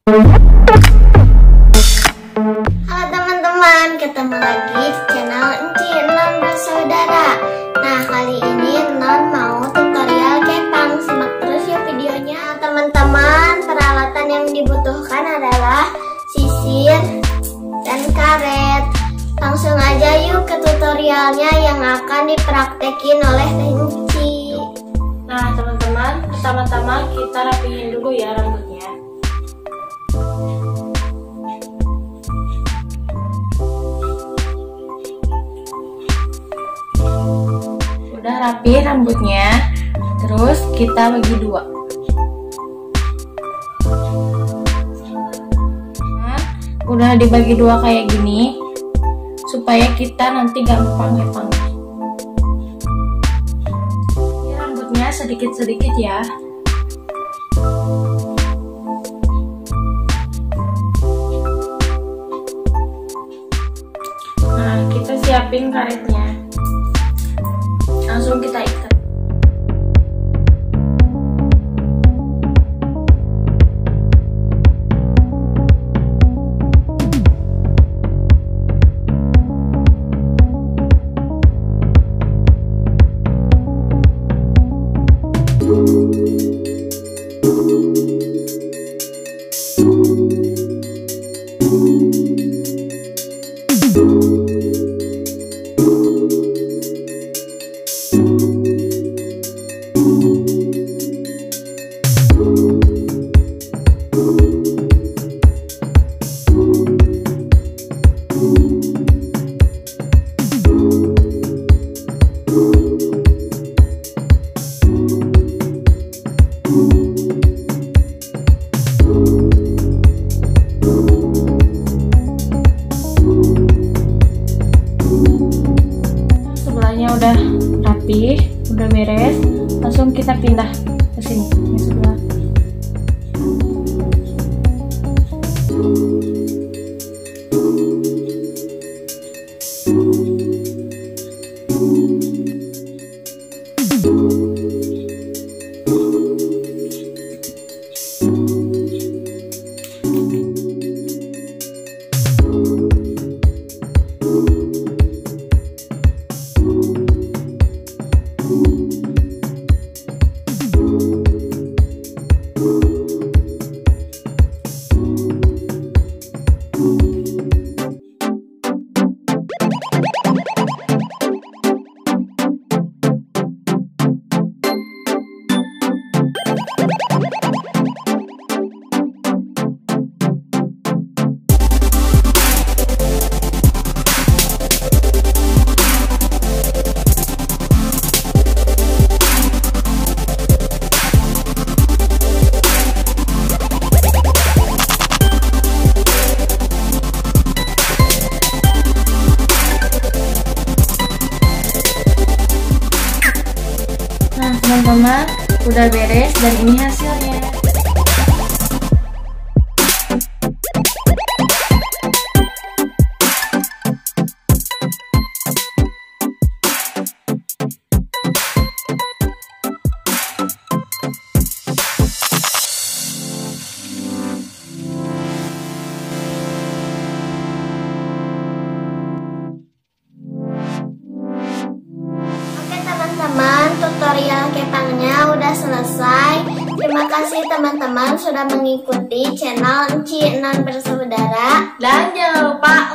Halo teman-teman, ketemu lagi di channel Non Bersaudara. Nah, kali ini Non mau tutorial kepang. Simak terus ya videonya. Teman-teman, peralatan yang dibutuhkan adalah sisir dan karet. Langsung aja yuk ke tutorialnya yang akan dipraktekin oleh Tenci. Nah teman-teman, pertama-tama kita rapihin dulu ya rambutnya. Udah rapi rambutnya, terus kita bagi dua. Nah, udah dibagi dua kayak gini, supaya kita nanti gampang kepang. Ini rambutnya sedikit-sedikit ya. Nah, kita siapin karetnya. Langsung kita ikat. Udah rapi, udah beres, langsung kita pindah ke sini yang sebelah. Nah teman-teman, udah beres dan ini hasilnya. Teman-teman, tutorial kepangnya udah selesai. Terima kasih teman-teman sudah mengikuti channel Non Bersaudara. Dan jangan lupa